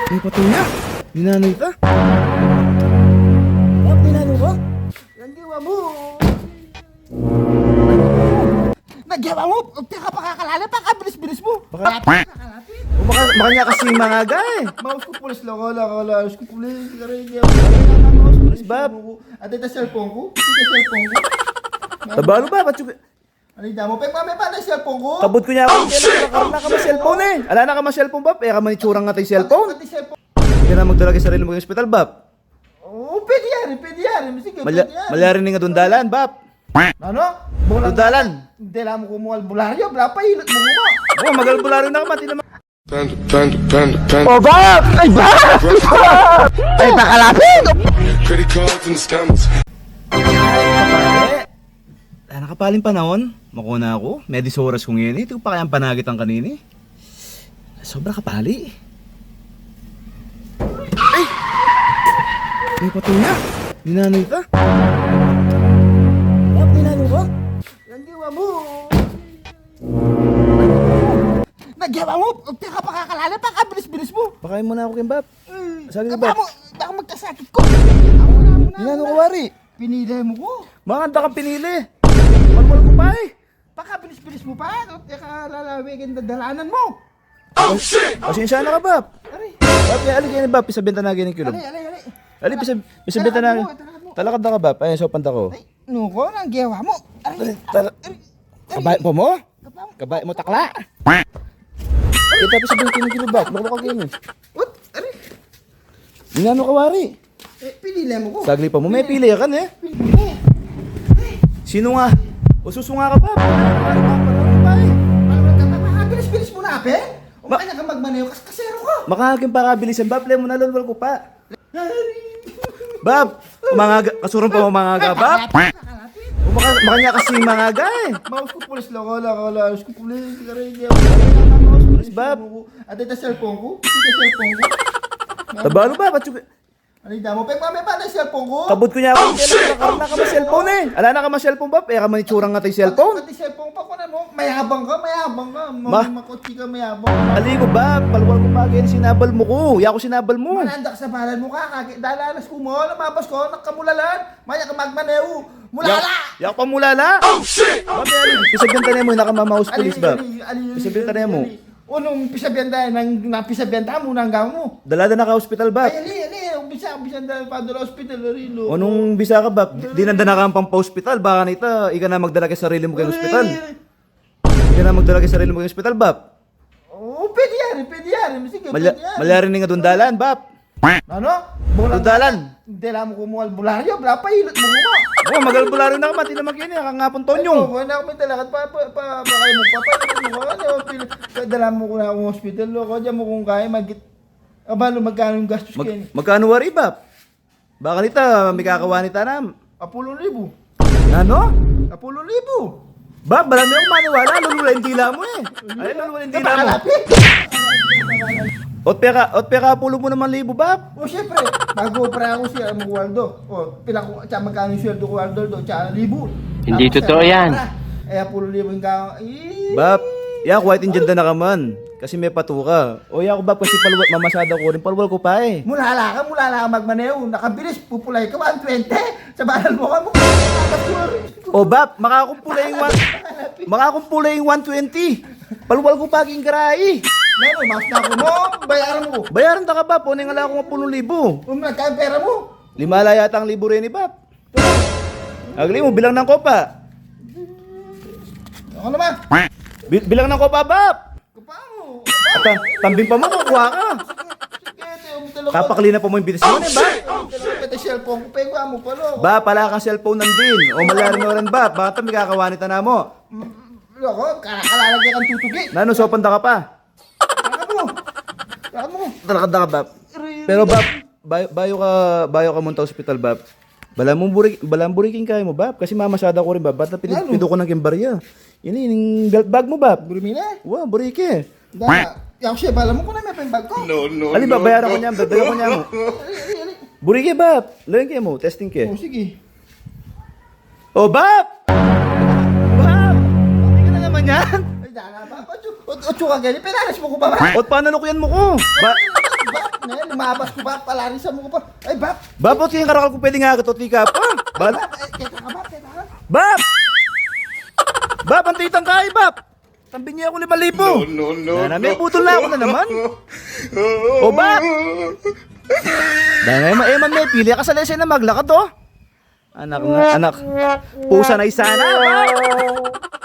May patuya. Ninanoy ka. Bab, ninanoy ka? Ang gawa mo. Nagyawa mo. Teka pa kakalala pa. Kabilis-bilis mo. Baka niya kasi mga gay. Mouse ko pulis lang. Mouse ko pulis. Pulis, Bab. At ito cellphone ko. Ito cellphone ko. Tabalo ba? Ba't Ano yung damo? Pek, mami pa na cellphone ko. kabot ko niya ako. Nakaroon na ka ma cellphone eh. Ala na ka ma cellphone, Bab. Eh, ka man itsurang nga tayo cellphone. Pati cellphone. Hindi ka na magdala kay sarili mo ng hospital, Bab. Oo, pwede yan. Pwede yan. Sige, pwede yan. Malyarin nga dundalan, Bab. Ano? Bulang Dundalan. Hindi lang mo kumuha bularyo. Wala pa hilot mo kumuha. Oo, magalbularyo na ka, mati naman. Panda. Oh, Bab! Ay, Bab! Ay, pakalapit! Credit cards and scams. Ay, nakapaling panahon. Makuna ako. Medis oras kong yan eh. Ito pa kayang panagit ang kanini. Sobra kapali. Ay! May patuya. Ninanoy ka. Bab, ninanoy ka? Ang gawa mo. Nagyawa mo. Teka pa kakalala pa. Kabilis-bilis mo. Pakain mo na ako kay Bab. Sabi ni Baba Bab. mo. Baka magkasakit ko. Ako na. Ninanoy ka, Wari. Pinili mo ko. Makanda kang pinili. Walwal ko pa eh. Baka bilis-bilis mo pa. Teka lalawigin dalanan mo. Pasensya na ka, Bab. Aray. Bab, ali kayo ni Bab. Pisabenta na kayo ng kilom. Aray. Ali, pisabenta na. Talakad mo. Talakad na ka, Bab. Ay, so panta ko. Ay, nuko. Ang gawa mo. Aray. Kabay po mo? Kapam. Kabay mo takla. Kita pisabenta ng kilom, Bab. Baklo ka kayo eh. What? Aray. Ninano ka, Wari. Pinili mo ko. Sagli pa mo. May pili ka eh. Sino nga? O susunga ka, Bab. Bilis-bilis mo na, Ape. O kanya ka magmaneho. Kasero ka. Makakakin pa kabilisan, Bab. Lemo na lulwal ko pa. Bab, kasurong pa mo mga Bab. Makanya kasi mga gay. Mouse ko pulis lang. Mouse ko pulis. Pulis, Bab. At ito cellphone ko. Ito cellphone ko. Tabalo ba? Ba't Ano yung damo? Pek, mami pa na cellphone ko. kabot ko niya ako. Nakaroon na ka ma cellphone eh. Ala na ka ma cellphone, Bab. Eh, ka man itsurang nga tayo cellphone. Pati cellphone pa ko na mo. Mayabang ka. Makotsi ka mayabang. Ali ko, Bab. Palwal ko pa again. Sinabal mo ko. Yako sinabal mo. Manandak sa balan mo ka. Dalalas ko mo. Namabas ko. Nakamulalan. Maya ka magmaneho. Mulala! Yak pa mulala. Oh shit! Bab, ali. Pisaganta na mo. Nakamamaus police, Bab. Pisaganta na mo. Unong pisabenta nang pisabenta mo nang gaw mo. Dalada na ka hospital, Bab. Ay, umpisa dahil pa doon hospital rilo. Anong bisa ka, Bab? Di nanda na ka pang pa-hospital. Baka nita, ika na magdala kay sarili mo kay hospital. Ika na magdala kay sarili mo kay hospital, Bab. Oo, pwede yan. Sige, pwede yan. Malyarin nga dundalan, Bab. Ano? Bulang Dundalan. Hindi lang mo kumuha bularyo. Wala pa hilot mo kumuha. Oo, magalbularyo na ka, mati naman kini. Kangapon Tonyong. Oo, na ako may talakad pa kayo mo pa. Dala mo ko na akong hospital. Loko, dyan mo kung kaya abalo magkano yung gastos kayo. Magkano wari, Bab? Baka nita, may kakawanita na. 10,000. Ano? 10,000. Bab, marami akong maniwala. Lulula yung dila mo eh. Ay, lulula yung dila mo. Napakalapit. Ot peka pulo mo naman libo, Bab. O syempre, bago para ako siya mo Waldo. O pila ko tsaka magkano yung sweldo ko Waldo do tsaka 1,000. Hindi Tapos, totoo yan. Eh 10,000 yung ka. Bab, ya, white injanda na ka man. Kasi may patuka. O ya ko, Bab, kasi palwal, mamasada ko rin. Palwal ko pa eh. Mulala ka magmaneho. Nakabilis, pupulay ka 120. Sa baral mo ka mo. O, Bab, makakumpula yung 120. Palwal ko paging garai. Meron, mas na ako mo. Bayaran mo. Bayaran ta ka, Bab. Puning ala ko 10,000. Nagkain pera mo. 5 yata ang libo rin ni Bab. Agli mo, bilang ng kopa. Ako naman. Bilang ng kopa, Bab. Paano? Tambing pa mo, kukuha ka. Papaklina pa mo yung bitis mo, ba? Pati cellphone ko, pegwa mo pala. Ba, pala kang cellphone nandin. O malari na rin, Bab. Baka may kakawanita na mo. Loko, kalalagyan kang tutugi. Nano, sopanda ka pa. Lakad mo. Talakad na ka, Bab. Pero, Bab, bayo ka munta hospital, Bab. Balang buriking kaya mo, Bab. Kasi mamasada ko rin, Bab. Ba't pido ko ng kimbarya? Yan yung belt bag mo, Bab. Burmina. Wow, burike. Yung siya, bala mo ko na may pembag ko. Ali, Bab, bayaran ko niya. Dagdagan ko niya mo. Burike, Bab. Loyan kayo mo. Testing kayo. Oh, sige. Oh, Bab! Bab! Hindi ka na naman yan. Ay, dala pa. Ocho ka ganyan. Pinalas mo ko ba ba? O, paano ko yan mo ko? Ba? Ngayon, lumabas ko ba? Palarisan mo ko pa. Ay, Bap! Bap, o tingin karakal ko pwede nga kato, tika pa. Bal Teka ka, Bap, teka ka. Bap! Bap, ang titang kay, Bap! Tambin niya ako 5,000. Na, may putol na ako na naman. O, Bap! Dahil may pili ka sa lesson na maglakad, oh. Anak na, anak. Pusa na isa na, Bap!